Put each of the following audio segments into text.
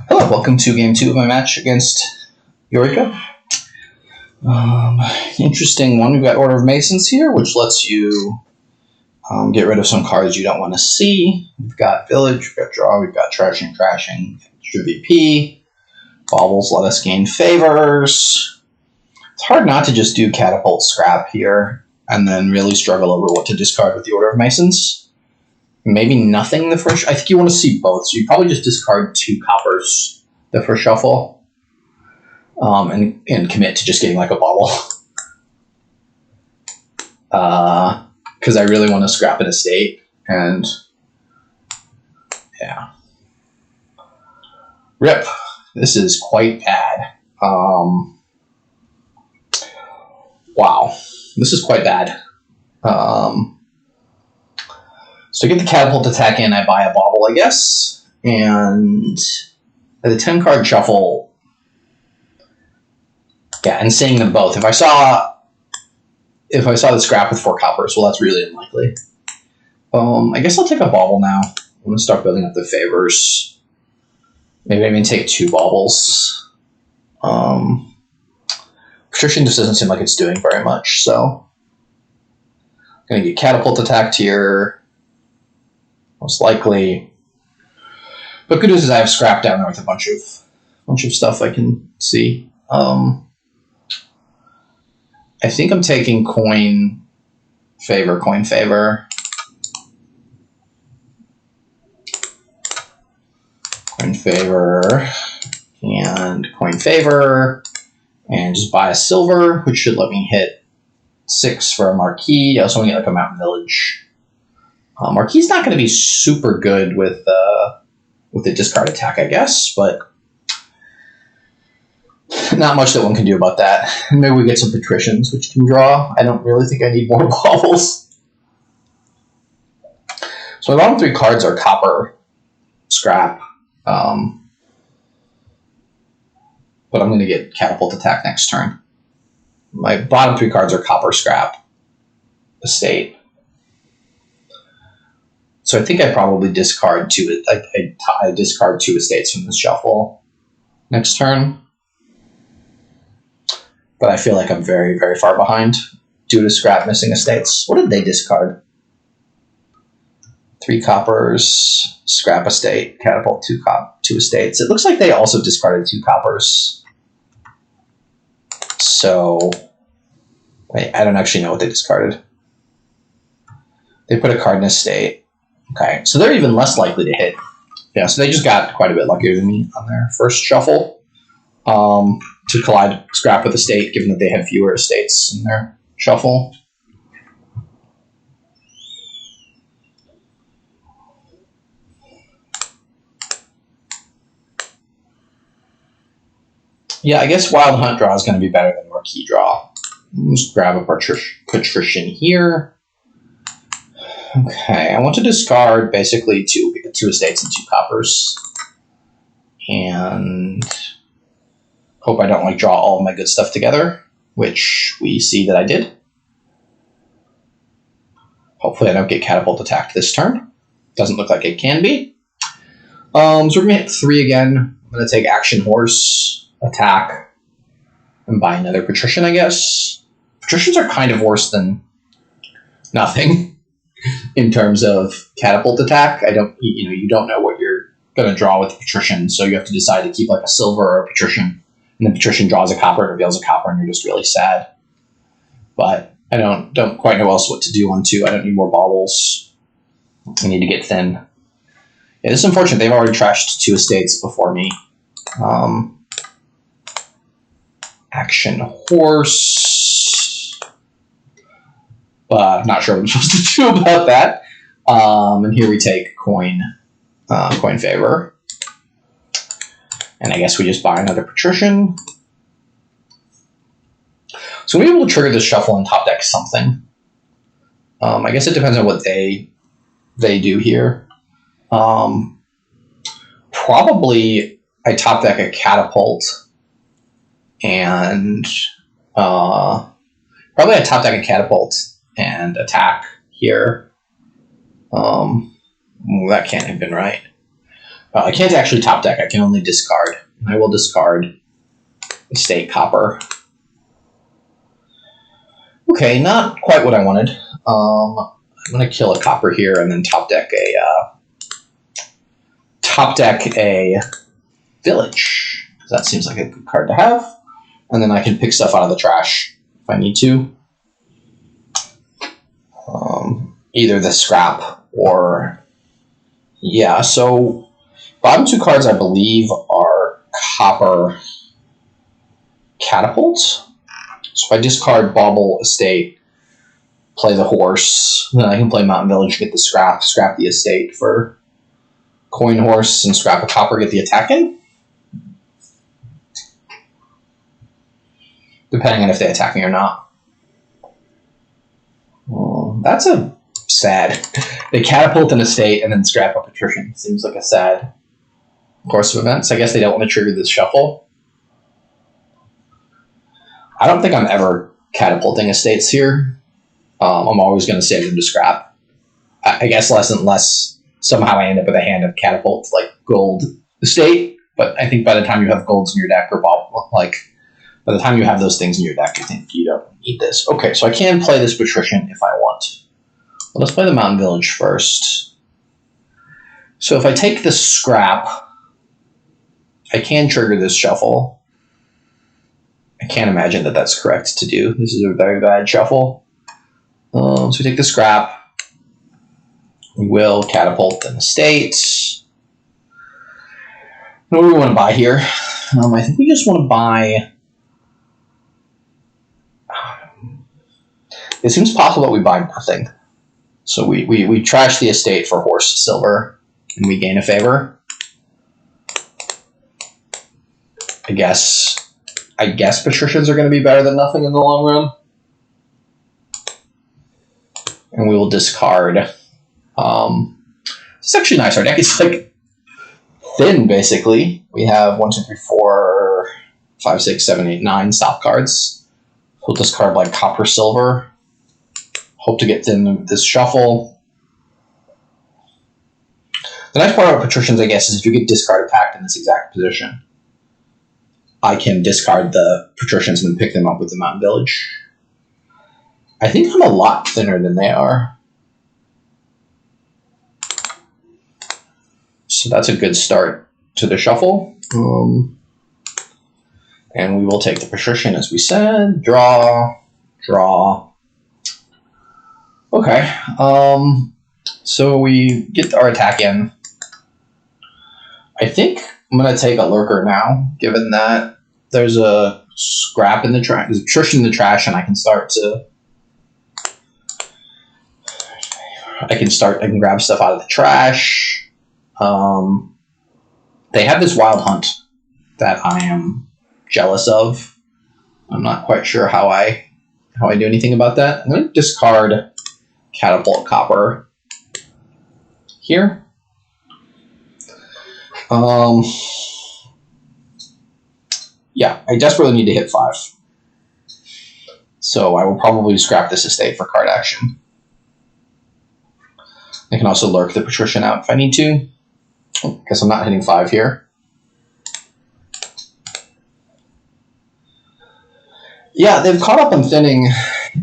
Hello, welcome to game 2 of my match against Jorikke. Interesting one. We've got Order of Masons here, which lets you get rid of some cards you don't want to see. We've got Village, we've got Draw, we've got Trashing, Extra VP. Baubles let us gain favors. It's hard not to just do Catapult Scrap here and then really struggle over what to discard with the Order of Masons. Maybe nothing the first. I think you want to see both, so you probably just discard 2 coppers the first shuffle, and commit to just getting like a bauble. Because I really want to scrap an estate, and yeah, rip. This is quite bad. Wow, this is quite bad. So to get the Catapult attack in, I buy a Bauble, I guess. And the 10-card shuffle, yeah, and seeing them both. If I saw the scrap with 4 coppers, well, that's really unlikely. I guess I'll take a Bauble now. I'm going to start building up the favors. Maybe I even take 2 Baubles. Patrician just doesn't seem like it's doing very much, so I'm going to get Catapult attacked here. Most likely. But good news is I have scrap down there with a bunch of stuff I can see. I think I'm taking coin favor, and just buy a silver, which should let me hit 6 for a Marquis. I also want to get like a Mountain Village. Marquis is not going to be super good with the discard attack, I guess, but not much that one can do about that. Maybe we get some Patricians, which can draw. I don't really think I need more Baubles. So my bottom 3 cards are copper, scrap, but I'm going to get Catapult attack next turn. My bottom 3 cards are copper, scrap, estate. So I think I probably discard 2. I discard 2 estates from this shuffle next turn. But I feel like I'm very, very far behind due to scrap missing estates. What did they discard? 3 coppers, scrap estate, Catapult 2 estates. It looks like they also discarded 2 coppers. So wait, I don't actually know what they discarded. They put a card in estate. Okay, so they're even less likely to hit. Yeah, so they just got quite a bit luckier than me on their first shuffle to collide scrap with estate, given that they have fewer estates in their shuffle. Yeah, I guess Wild Hunt draw is going to be better than Marquis draw. Let's grab a Patrician here. Okay, I want to discard basically 2 estates and 2 coppers. And hope I don't draw all of my good stuff together, which we see that I did. Hopefully I don't get Catapult attacked this turn. Doesn't look like it can be. So we're going to hit 3 again. I'm going to take Action Horse, attack, and buy another Patrician, I guess. Patricians are kind of worse than nothing. In terms of Catapult attack, you don't know what you're going to draw with the Patrician, so you have to decide to keep like a silver or a Patrician, and the Patrician draws a copper and reveals a copper, and you're just really sad. But I don't quite know else what to do on 2. I don't need more Baubles. I need to get thin. Yeah, this is unfortunate. They've already trashed 2 estates before me. Action Horse. But I'm not sure what I'm supposed to do about that. And here we take coin favor. And I guess we just buy another Patrician. So we'll be able to trigger this shuffle and top deck something. I guess it depends on what they do here. Probably I top deck a Catapult. And probably I top deck a Catapult and attack here. That can't have been right. I can't actually top deck. I can only discard. I will discard Estate Copper. Okay, not quite what I wanted. I'm going to kill a copper here and then top deck a village. That seems like a good card to have. And then I can pick stuff out of the trash if I need to. Either the scrap or... Yeah, so bottom two cards, I believe, are Copper Catapult. So if I discard Bauble, Estate, play the Horse, then I can play Mountain Village, get the scrap the Estate for Coin Horse, and scrap a Copper, get the attack in. Depending on if they're attacking or not. That's a sad. They catapult an Estate and then scrap a Patrician. Seems like a sad course of events. I guess they don't want to trigger this shuffle. I don't think I'm ever catapulting Estates here. I'm always going to save them to scrap. I guess less and less somehow I end up with a hand of catapult, like gold Estate. But I think by the time you have golds in your deck, or by the time you have those things in your deck, I think you don't need this. Okay, so I can play this Patrician if I want. Well, let's play the Mountain Village first. So if I take the scrap, I can trigger this shuffle. I can't imagine that that's correct to do. This is a very bad shuffle. So we take the scrap. We will catapult an Estate. What do we want to buy here? I think we just want to buy... It seems possible that we buy nothing. So we trash the Estate for Horse Silver, and we gain a favor. I guess Patricians are going to be better than nothing in the long run. And we will discard. It's actually nice. Our deck is like thin, basically. We have 1, 2, 3, 4, 5, 6, 7, 8, 9 stop cards. We'll discard like Copper Silver. Hope to get thin this shuffle. The nice part about Patricians, I guess, is if you get discard attacked in this exact position, I can discard the Patricians and then pick them up with the Mountain Village. I think I'm a lot thinner than they are. So that's a good start to the shuffle. And we will take the Patrician, as we said. Draw. Okay. So we get our attack in. I think I'm going to take a Lurker now, given that there's a scrap in the trash. There's a Patrician in the trash, and I can start to... I can grab stuff out of the trash. They have this Wild Hunt that I am jealous of. I'm not quite sure how I do anything about that. I'm going to discard Catapult Copper here. Yeah, I desperately need to hit 5. So I will probably scrap this Estate for card action. I can also lurk the Patrician out if I need to. Guess I'm not hitting 5 here. Yeah, they've caught up on thinning,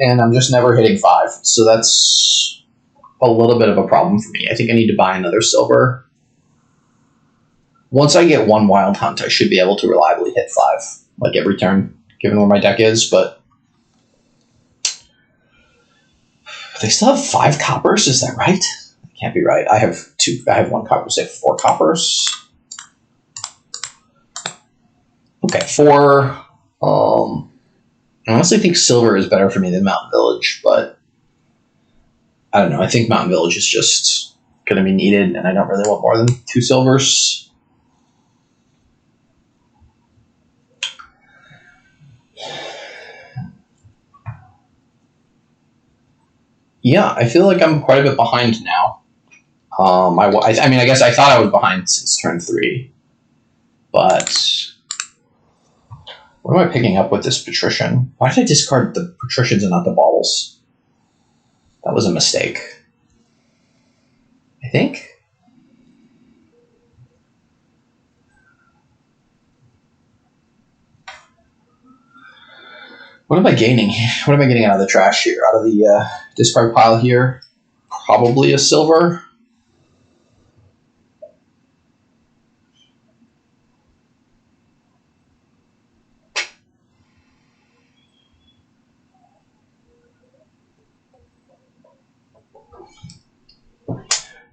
and I'm just never hitting 5. So that's a little bit of a problem for me. I think I need to buy another silver. Once I get 1 Wild Hunt, I should be able to reliably hit 5, like every turn, given where my deck is, but... They still have 5 coppers, is that right? Can't be right. I have 1 copper, so I have 4 coppers. Okay, 4. I honestly think silver is better for me than Mountain Village, but I don't know. I think Mountain Village is just going to be needed, and I don't really want more than 2 silvers. Yeah, I feel like I'm quite a bit behind now. I mean, I guess I thought I was behind since turn 3, but what am I picking up with this Patrician? Why did I discard the Patricians and not the Baubles? That was a mistake, I think. What am I gaining? What am I getting out of the trash here? Out of the discard pile here? Probably a silver.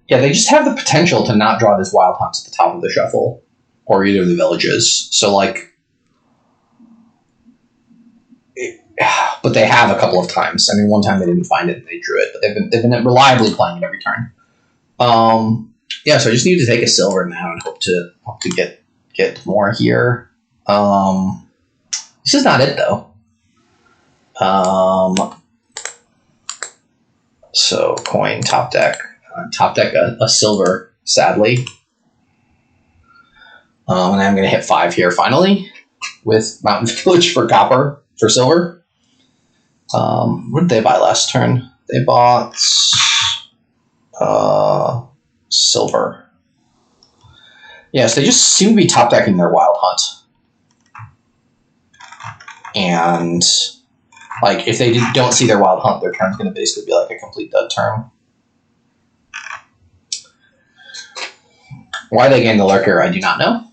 Yeah, they just have the potential to not draw this Wild Hunt at the top of the shuffle, or either of the villages. So, like, but they have a couple of times. I mean, one time they didn't find it and they drew it, but they've been reliably playing it every turn. Yeah, so I just need to take a silver now and hope to get more here. This is not it though. So coin top deck. Top deck a silver, sadly. And I'm going to hit 5 here finally with Mountain Village for copper, for silver. What did they buy last turn? They bought silver. Yes, they just seem to be top decking their Wild Hunt. And like if they don't see their Wild Hunt, their turn's going to basically be like a complete dud turn. Why they gained the Lurker, I do not know.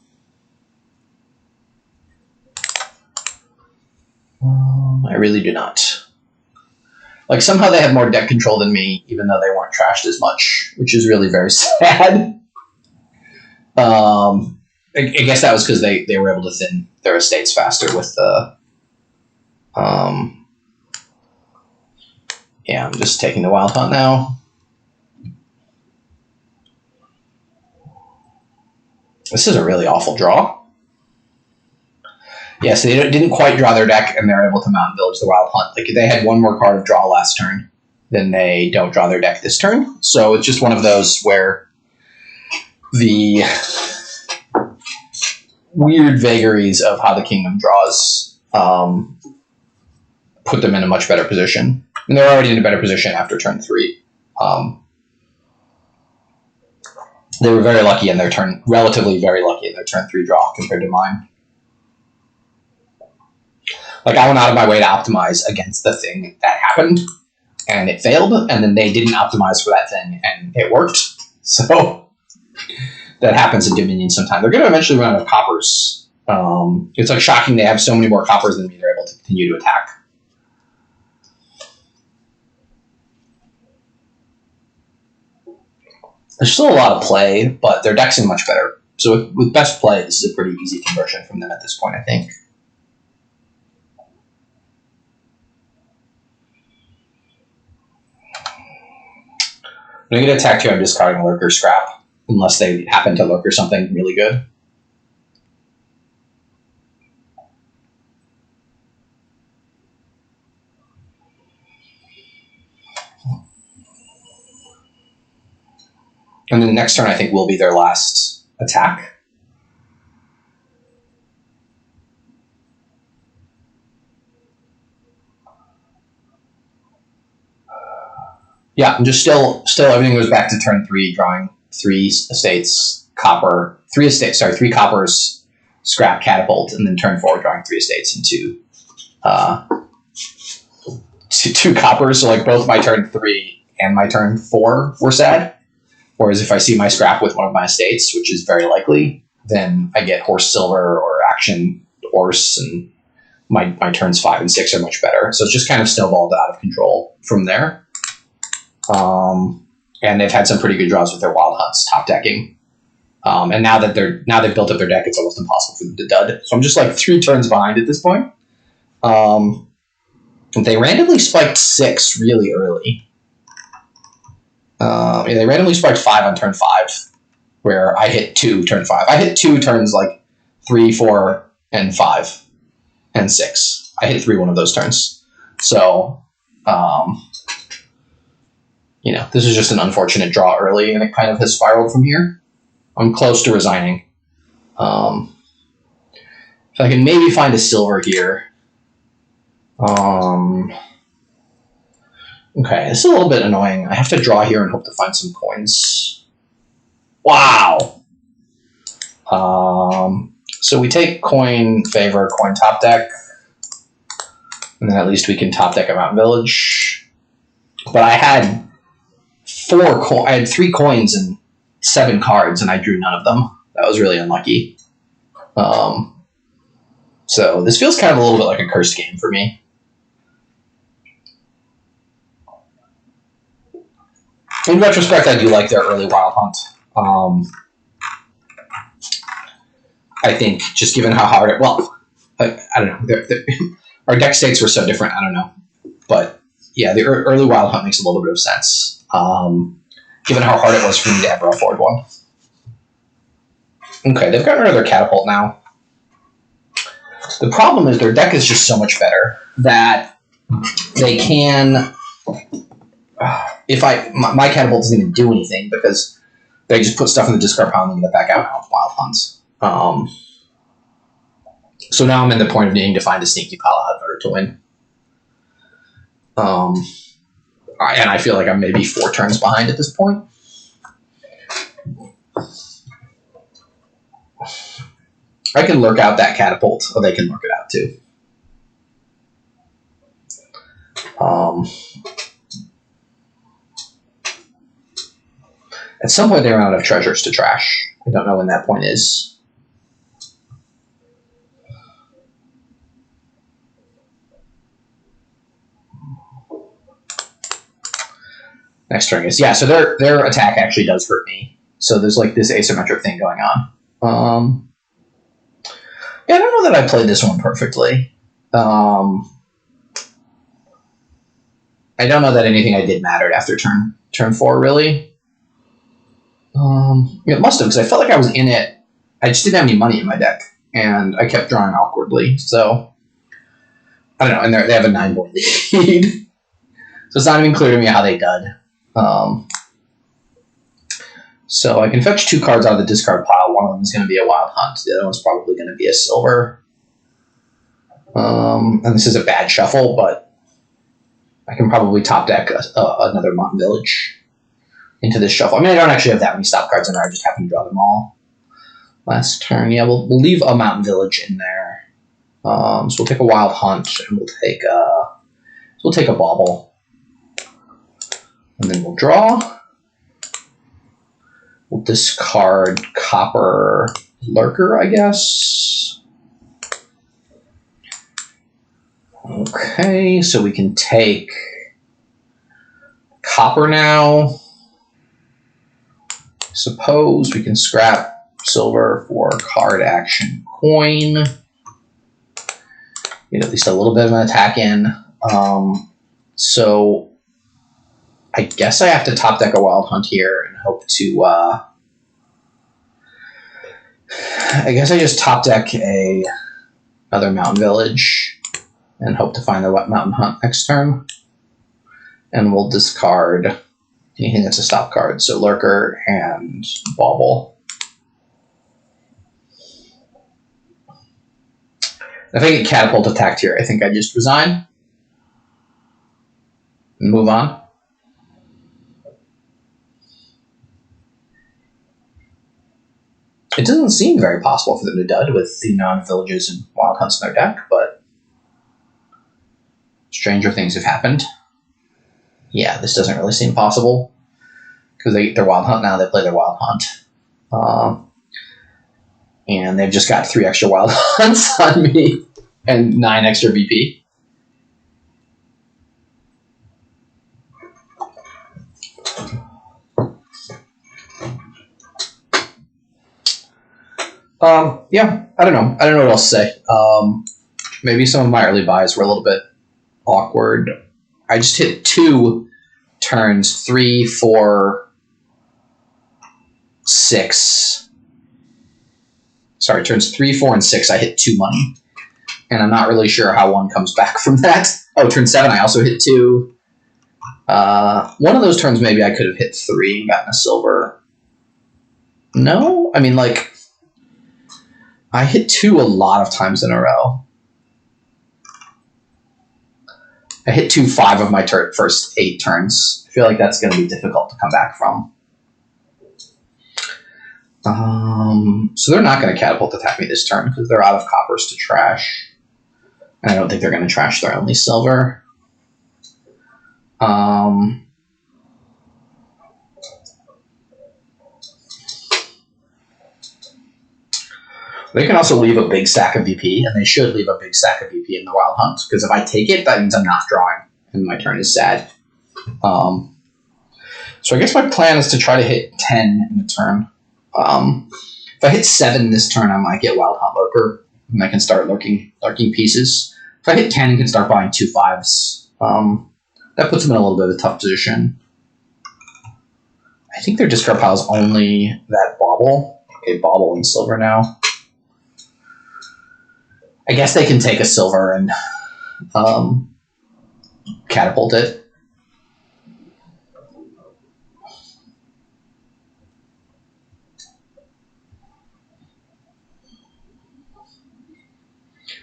I really do not. Like, somehow they have more deck control than me, even though they weren't trashed as much, which is really very sad. I guess that was because they were able to thin their estates faster with the... yeah, I'm just taking the Wild Hunt now. This is a really awful draw. Yeah, so they didn't quite draw their deck, and they're able to Mountain Village the Wild Hunt. Like, they had one more card of draw last turn, then they don't draw their deck this turn. So it's just one of those where the weird vagaries of how the kingdom draws put them in a much better position. And they're already in a better position after turn 3. They were very lucky in their turn, relatively very lucky in their turn 3 draw compared to mine. Like, I went out of my way to optimize against the thing that happened, and it failed, and then they didn't optimize for that thing, and it worked. So that happens in Dominion sometime. They're going to eventually run out of coppers. It's like shocking they have so many more coppers than me. They're able to continue to attack. There's still a lot of play, but their deck's in much better. So with best play, this is a pretty easy conversion from them at this point, I think. When I get attacked here, I'm discarding Lurker Scrap, unless they happen to Lurker something really good. And then the next turn, I think, will be their last attack. Yeah, I'm just still everything goes back to turn 3, drawing 3 estates, copper, 3 estates, sorry, 3 coppers, scrap, catapult, and then turn 4, drawing 3 estates and 2 coppers. So like both my turn 3 and my turn 4 were sad. Whereas if I see my scrap with one of my estates, which is very likely, then I get horse silver or action horse, and my turns 5 and 6 are much better. So it's just kind of snowballed out of control from there. And they've had some pretty good draws with their Wild Hunts top decking. And now that they've built up their deck, it's almost impossible for them to dud. So I'm just like 3 turns behind at this point. They randomly spiked 6 really early. Yeah, they randomly spiked 5 on turn 5, where I hit 2 turn 5. I hit 2 turns like 3, 4, and 5, and 6. I hit 3 one of those turns. So, this is just an unfortunate draw early, and it kind of has spiraled from here. I'm close to resigning. If I can maybe find a silver here. Okay, this is a little bit annoying. I have to draw here and hope to find some coins. Wow! So we take coin favor, coin top deck. And then at least we can top deck a Mountain Village. But I had 3 coins and 7 cards, and I drew none of them. That was really unlucky. So this feels kind of a little bit like a cursed game for me. In retrospect, I do like their early Wild Hunt. I think just given how hard it... Well, I don't know. Our deck states were so different. I don't know. But yeah, the early Wild Hunt makes a little bit of sense. Given how hard it was for me to ever afford one. Okay, they've gotten rid of their Catapult now. The problem is their deck is just so much better that they can... My Catapult doesn't even do anything because they just put stuff in the discard pile and then get back out of Wild Hunts. So now I'm in the point of needing to find a sneaky pile out in order to win. And I feel like I'm maybe 4 turns behind at this point. I can lurk out that Catapult, or they can lurk it out too. At some point, they run out of treasures to trash. I don't know when that point is. Next turn is... Yeah, so their attack actually does hurt me. So there's like this asymmetric thing going on. Yeah, I don't know that I played this one perfectly. I don't know that anything I did mattered after turn 4, really. It must have, because I felt like I was in it. I just didn't have any money in my deck, and I kept drawing awkwardly. So, I don't know, and they have a 9-board lead. So it's not even clear to me how they dud. So I can fetch 2 cards out of the discard pile. One of them is going to be a Wild Hunt. The other one's probably going to be a Silver. And this is a bad shuffle, but I can probably top deck another Mountain Village into this shuffle. I mean, I don't actually have that many stop cards in there. I just happen to draw them all. Last turn, yeah, we'll leave a Mountain Village in there. So we'll take a Wild Hunt, and we'll take a Bauble. And then we'll draw. We'll discard Copper Lurker, I guess. Okay, so we can take Copper now. Suppose we can scrap Silver for card action coin. Get at least a little bit of an attack in. So I guess I have to top deck a Wild Hunt here and hope to... I guess I just top deck another Mountain Village and hope to find the Mountain Hunt next turn. And we'll discard anything that's a stop card. So Lurker and Bauble. If I get Catapult attacked here, I think I just resign and move on. It doesn't seem very possible for them to dud with the non-villages and Wild Hunts in their deck, but stranger things have happened. Yeah, this doesn't really seem possible because they get their Wild Hunt now. They play their Wild Hunt. And they've just got 3 extra Wild Hunts on me and 9 extra BP. Yeah, I don't know. I don't know what else to say. Maybe some of my early buys were a little bit awkward. I just hit 2 turns, 3, 4, 6. Sorry, turns 3, 4, and 6. I hit 2 money. And I'm not really sure how one comes back from that. Oh, turn 7, I also hit 2. One of those turns maybe I could have hit 3 and gotten a silver. No? I mean, like, I hit 2 a lot of times in a row. I hit 2 5 of my first 8 turns. I feel like that's going to be difficult to come back from. So they're not going to catapult attack me this turn because they're out of coppers to trash. And I don't think they're going to trash their only silver. They can also leave a big stack of VP, and they should leave a big stack of VP in the Wild Hunt, because if I take it, that means I'm not drawing, and my turn is sad. So I guess my plan is to try to hit 10 in a turn. If I hit 7 this turn, I might get Wild Hunt Lurker, and I can start lurking pieces. If I hit 10, I can start buying 2 5s. That puts them in a little bit of a tough position. I think their discard pile is only that Bauble. Okay, Bauble and silver now. I guess they can take a silver and catapult it.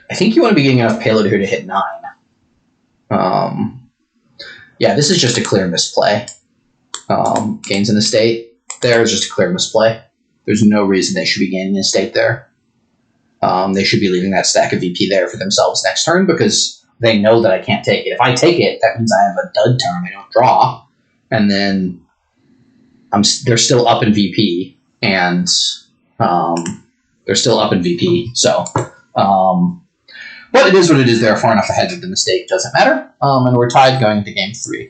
I think you want to be getting enough payload here to hit 9. Yeah, this is just a clear misplay. Gains an estate. There is just a clear misplay. There's no reason they should be gaining an estate there. They should be leaving that stack of VP there for themselves next turn because they know that I can't take it. If I take it, that means I have a dud turn. I don't draw. And then they're still up in VP. And they're still up in VP. So... but it is what it is. They're far enough ahead that the mistake doesn't matter. And we're tied going into game 3.